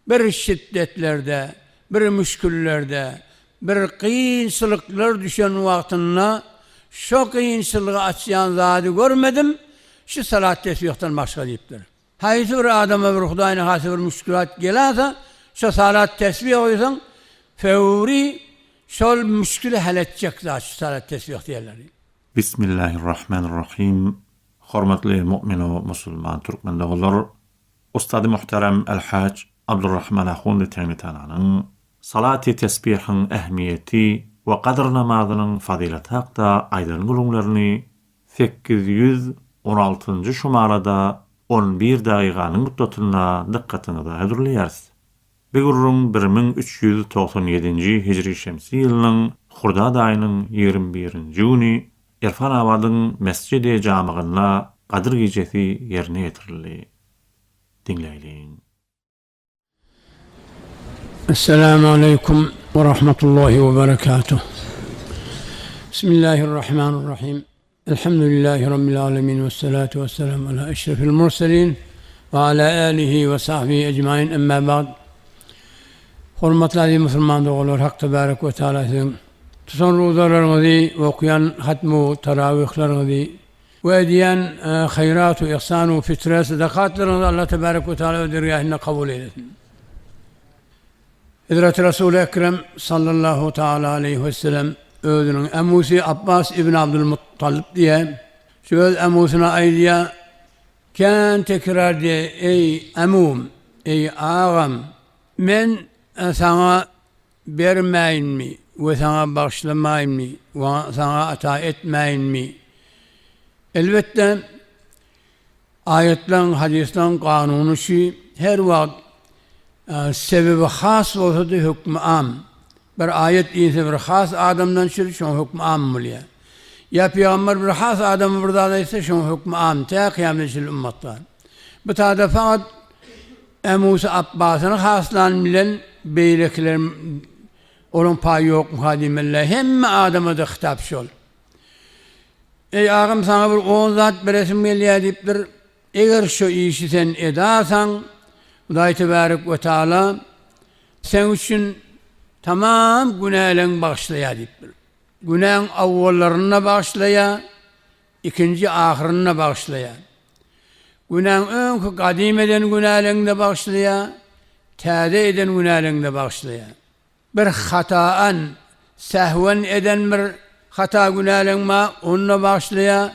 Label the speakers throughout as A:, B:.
A: bir şiddetlerde, bir müşküllerde, bir kıyınçılıklar düşen vaktinde şu kıyınçılığı açayan zatı görmedim, şu salat tesbihten başka deyiptir. Haysi bir adama bir Hudayna hası bir müşkülat gelirse, şu salat tesbih oysan, fevri şol müşkülü halledecek zat şu salat tesbih diyorlar.
B: Bismillahirrahmanirrahim. Hormatly mu'min we musulman türkmen doglar, Ustady muhterem El-Hac Abdurrahman Ahundi Temitanyň salati tesbihin ähmiýeti we qadr namazynyň fazilaty hakda aýdan gulunlaryny 816-njy şumarada 11 dagyganyň muddatyna dikkatinizi häzirleýäris. Begurrun 1397-nji hijri şemsi ýylynyň Hurdad aýynyň 21-nji güni Erfanabadyň Mescid-i Jamigyna Qadr gecesi ýerine ýetirildi. Dinleýin.
A: Esselamu aleyküm ve rahmetullahi ve berekatuh. Bismillahirrahmanirrahim. Elhamdülillahi Rabbil alemin ve salatu ve selamu ala eşrefil murselin ve ala alihi ve sahbihi ecmain emma ba'd. Hormatly aziz musulman doglar, Hak tebarek ve Teala'nın tutan rozalarınızı ve okuyan hatmu teravihlerinizi ve ediyen hayratu, ihsanu, fitre, sadakatlarınızı Allah tebarek ve Teala ödürgâhine kabul eylesin. Hazreti Resul-i Ekrem sallallahu teala aleyhi ve sellem özünün emusi Abbas ibn Abdülmuttalib diye şu öz emusuna aydiye kan tekrar diye ey emum, ey ağam men sana vermeyin mi ve sana bağışlamayın mı ve sana ata etmeyin mi? Elbette ayetlerin, hadislerin kanunu şu her vakit sebebi has olsa da hükmü am. Bir ayet iyisi bir has adamdan şöyle şun hükmü am mülya. Ya peygamber bir has adamı burada ise şun hükmü am. Ta kıyamet şil ümmetler. Bu taada fakat Musa Abbas'ın haslan bilen beyliklerin onun payı yok muhadimeller. Hem adama da hitap şol. Ey ağam sana bir 10 zat bir resim geliyor deyiptir. Eğer şu işi sen edasan Hudaý tebarek ve Teala sen üçün tamam günahlarını bağışlaya deyipdir. Günahın awwallaryna bağışlaya, ikinci ahirine bağışlaya. Günahın öňkü kadim eden günahlarını da bağışlaya, täze eden günahlarını da bağışlaya. Bir hataan, sehven eden bir hata günahlarını onunla bağışlaya,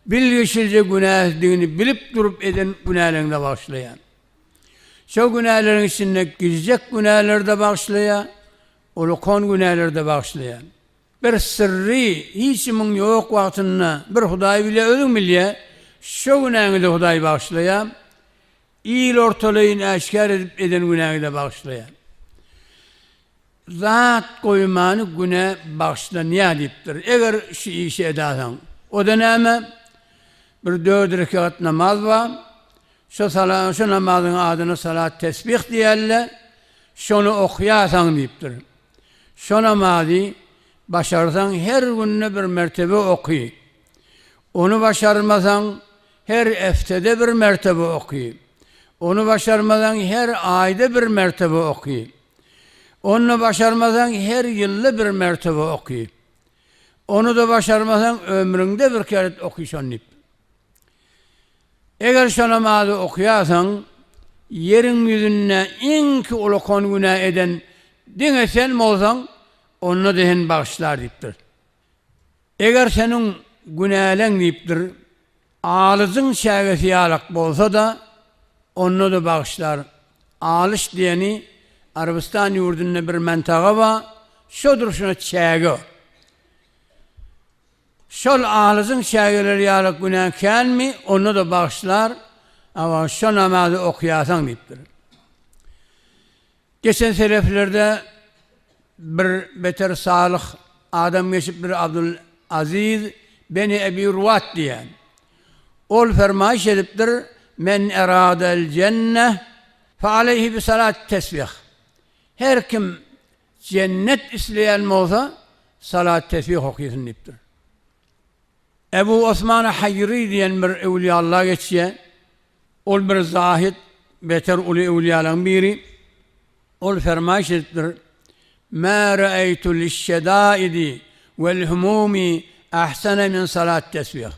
A: bilgiçilce günah etdiğini bilip durup eden günahlarını da bağışlaya. Şu günahların içinde girecek günahları da bağışlaya, olukon günahları da bağışlaya. Bir sırrı, hiçimin yok vaktinde bir Hudaý bile ölüm bile, şu günahını da Hudaý bağışlaya, iyil ortalayını aşkar edip eden günahını da bağışlaya. Zat koymanı günah bağışlanıya deyiptir. Eğer şu işi edasan, o döneme bir 4 rekat namaz var, şu namazın adını salat tesbih diyerler, şunu okuyasan deyiptir. Şu namazı başarsan her gününe bir mertebe okuy. Onu başarmasan her eftede bir mertebe okuy. Onu başarmasan her ayda bir mertebe okuy. Onu başarmasan her yılda bir mertebe okuy. Onu da başarmasan ömründe bir kere okuysan deyiptir. Eğer şu namazı okuyasan, yerin yüzüne inki ulukon günah eden dine sen mi olsan, onu dehen bağışlar deyiptir. Eğer senin günahlen deyiptir, ağlızın şägesi yalak bolsa da, onu da bağışlar. Ağlış diyeni, Arabistan yurdunda bir mentaga var, şudur şuna şäge. Şol ağlızın şägeleri yalak günah kelmi, onu da bağışlar, ama şu namazı okuyasan deyiptir. Geçen seleflerde bir beter salih adam geçip bir Abdülaziz beni Ebi Ruvat diyen. Ol fermayış ediptir, men eradel cenneh fe aleyhi bi salat tesbih. Her kim cennet isteyen olsa salat tesbih okuyasın deyiptir. Ebu Osman Hayri diyen bir evliya Allah geçiyor. Ol bir zahid, beter ulu evliyaların biri. ol fermayiş ettir. مَا رَأَيْتُ لِلشَّدَائِدِ وَالْهُمُومِ اَحْسَنَ min salat tesbih.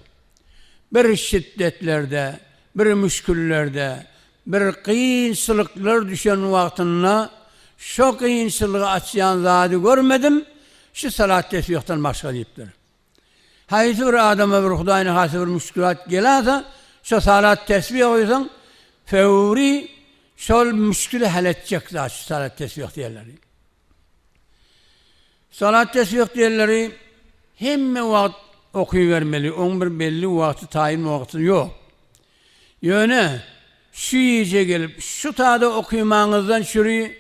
A: Bir şiddetlerde, bir müşküllerde, bir kıyınçılıklar düşen vaktinde şu kıyınçılığı açayan zatı görmedim, şu salat tesbihten başka deyiptir. Haydi bir adama bir Hudayna hası bir müşkülat gelirse, şu salat tesbih oysan, fevri şol müşkülü halledecek zaten şu salat tesbih diyorları. Salat tesbih diyorları hem vakit okuyuvermeli, onun bir belli vakti, tayin vakti yok. Yöne şu iyice gelip şu tadı okumanızdan şurayı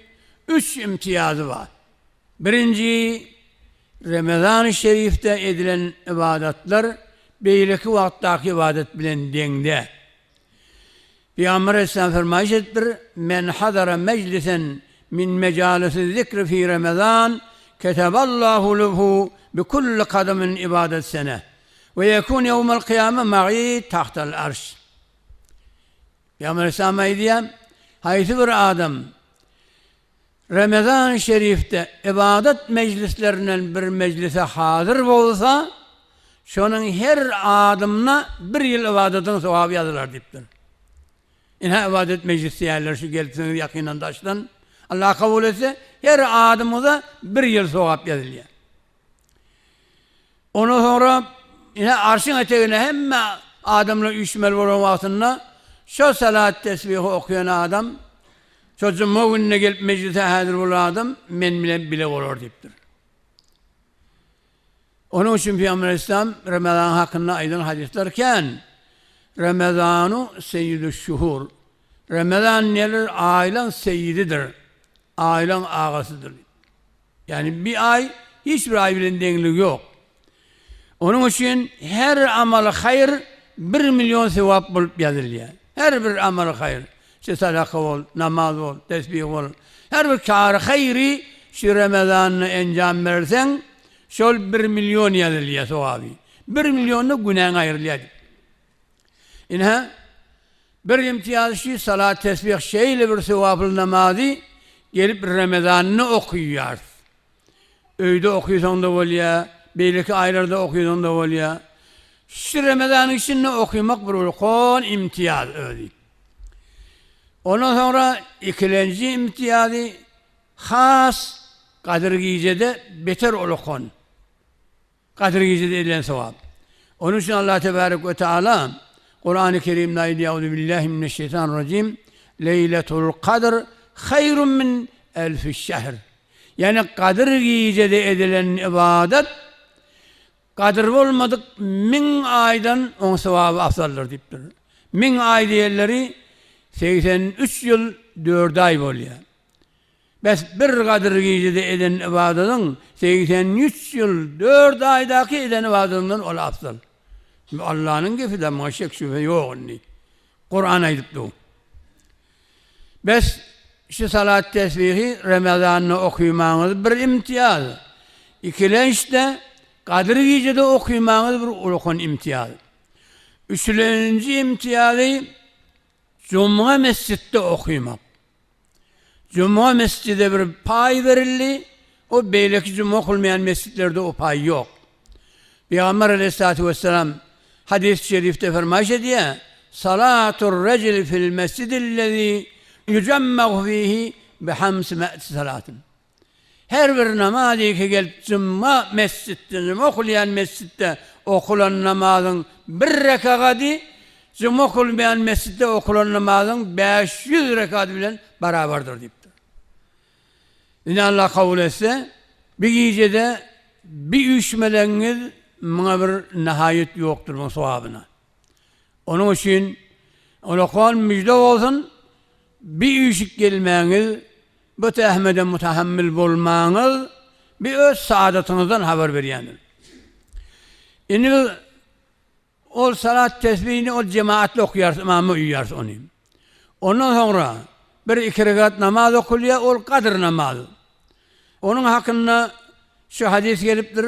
A: 3 imtiyazı var. Birinci, Ramazan-ı Şerif'te edilen ibadetler beyleki vakittaki ibadet bilen dengde. Peygamber Aleyhisselam fermayiş ettir. Men hadara meclisen min mecalisi zikri fi Ramazan keteballahu lehu bi kulli kademin ibadet sene ve yekun yevmel kıyame ma'i tahtal arş. Peygamber Aleyhisselam'a diye haysi bir adam Ramazan-ı Şerif'te ibadet meclislerinden bir meclise hazır olsa şunun her adımına bir yıl ibadetin sevabı yazılır deyiptir. İnha ibadet meclisi yerler şu gelipsiniz yakinen taştan Allah kabul etse her adımıza bir yıl sevap yazılıyor. Ondan sonra yine arşın eteğine hemen adamla üçmel vuran vaktinde şu salat tesbihi okuyan adam şu cuma gününe gelip meclise hazır olan adam men bile olur deyiptir. Onun için Peygamber Aleyhisselam Ramazan hakkında aydın hadislerken Ramazanu seyyidü şuhur. Ramazan nedir? Aylan seyyididir. Aylan ağasıdır. Yani bir ay, hiçbir ay bile dengliği yok. Onun için her amel hayır 1 milyon sevap bulup yazılıyor. Her bir amel hayır. İşte sadaka ol, namaz ol, tesbih ol. Her bir kâr hayri şu Ramazan'ı encam verirsen şöyle 1 milyon yazılıyor sevabı. 1 milyonda günahın ayrılıyor. İnha bir imtiyaz şey salat tesbih şeyle bir sevaplı namazı gelip Ramazan'ını okuyor. Öyde okuyorsan da oluyor, belki aylarda okuyorsan da oluyor. Şu Ramazan için ne okumak bir ulukon imtiyaz öyle. Ondan sonra ikinci imtiyazı has Kadir Gece'de beter ulukon. Kadir Gece'de edilen sevap. Onun için Allah Tebarek ve Teala Kur'an-ı Kerim'de Euzu billahi mineşşeytanirracim Leyletul Kadr hayrun min elfi şehr. Yani Kadir Gece'de edilen ibadet Kadir olmadık 1000 aydan on sevabı afdaldır deyiptir. 1000 ay diğerleri 83 yıl 4 ay oluyor. Bes bir Kadir Gece'de eden ibadetin 83 yıl 4 aydaki eden ibadetinden ol afdal. Allah'ın gefide maşek şüphe yok ni. Kur'an aydıptı. Bes şu salat tesbihi Ramazan'ı okumanız bir imtiyaz. İkilençte Kadir Gece'de okumanız bir ulukun imtiyaz. Üçüncü imtiyazı Cuma mescitte okumak. Cuma mescide bir pay verildi. O beyleki cuma kılmayan mescitlerde o pay yok. Peygamber Aleyhisselatü Vesselam hadis-i şerifte fermayiş ediyor. Salatul recil fil mescidillezî yücemmeğu fîhî bihamsi me'ti salatin. Her bir namazı ki gelip cuma mescitte, cuma kılmayan mescitte okulan namazın bir rekatı cuma kılmayan mescitte okulan namazın 500 rekatı bilen beraberdir deyiptir. Yine Allah kabul etse bir gecede bir üşmeleniz buna bir nihayet yoktur bu sevabına. Onun için Allah'ın müjde olsun bir üşük gelmeniz bu tehmede mutahammil bulmanız bir öz saadetinizden haber veriyendir. Yani o salat tesbihini o cemaatle okuyarsın, imamı uyuyarsın onu. Ondan sonra bir iki rekat namaz okuluyor, o Kadir namazı. Onun hakkında şu hadis geliptir.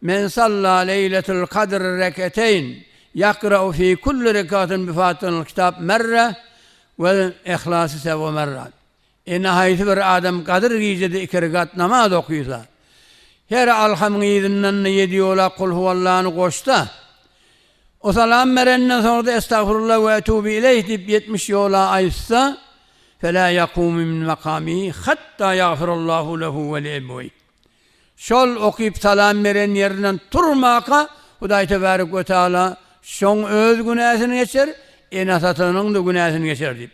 A: Men salla leyletul kadr reketeyn yakra'u fi kulli rekatin bi fatihatil kitab merre ve ihlası sevu merrat. Nihayeti bir adam kadir gecede 2 rekat namaz okuysa, her alhamın izinden 7 yola kul huvallah'ını koşta, o salam verenden sonra da estağfurullah ve etubu ileyh deyip 70 yola aysa, فَلَا يَقُومُ مِنْ مَقَامِهِ حَتَّى يَغْفِرَ اللّٰهُ لَهُ وَلِيَبْوَيْهِ. Şol okuyup salam veren yerinden turmaka, Huday Tebarek ve Teala şon öz günahını geçer, enasatının da günahını geçer deyip.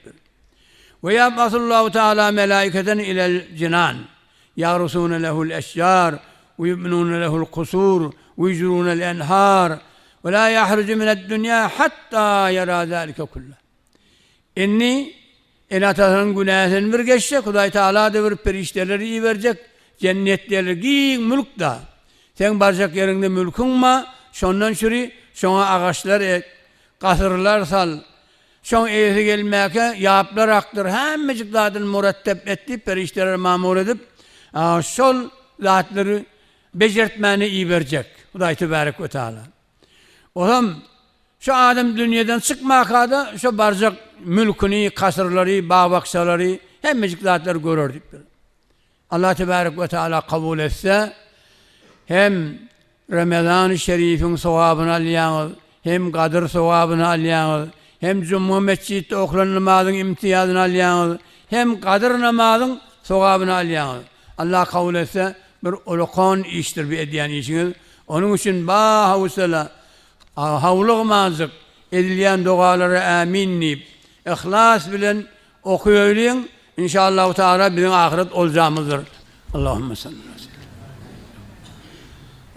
A: Ve yab'asullahu Teala melaiketen ilel cinan, yagrusune lehul eşyar, ve yubnune lehul kusur, ve yecrune enhar, ve la yahrucu mined dünya hatta yara zâlike kullah. İnni enasatının günahını bir geçecek, Huday Teala da bir perişteleri iyi verecek, cennetleri giyin mülk da. Sen barcak yerinde mülkün ma, şondan şuri, şona ağaçlar ek, kasırlar sal, şon eğisi gelmeke, yaplar aktır, hemmecik zatını murettep etti, perişteleri mamur edip, şol zatları becertmeni iyi verecek. Huday Tebarek ve Teala. O zaman, şu adam dünyadan çıkmaka da, şu barcak mülkünü, kasırları, bağbaksaları, hemmecik zatları görürdük. Allah Tebarek ve Teala kabul etse, hem Ramazan-ı Şerif'in sevabını alyanız, hem Kadir sevabını alyanız, hem Cumhur Mescid'de okunan namazın imtiyazını alyanız, hem Kadir namazın sevabını alyanız. Allah kabul etse, bir olukon iştir bir ediyen işiniz. Onun için havusala, havluk mazık edilen duaları amin deyip, ihlas bilen okuyayım, İnşallah Teala bizim ahiret olacağımızdır. Allahümme sallallahu aleyhi ve sellem.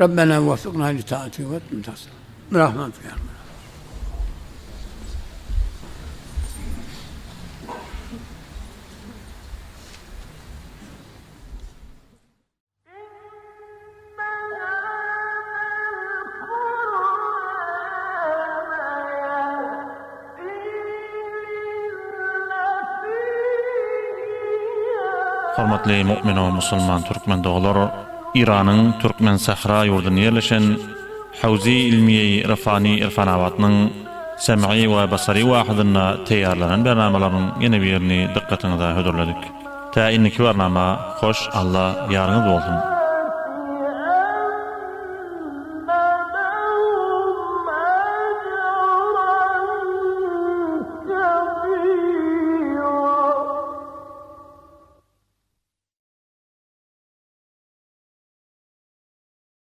A: Rabbena veffikna li taati ve tümtasın. Rahmetlik ya Rabbi.
B: Hormatly mu'min we musulman türkmen doglar, İran'ın Türkmen Sahra ýurduna ýerleşen Hawzi ilmiýe Rafani irfanawatynyň sem'i we basary wahydyna teýarlanan bernamalaryň ýene birini dikkatiňize hödürledik. Ta inniki bernama hoş Allah ýarňyz bolsun.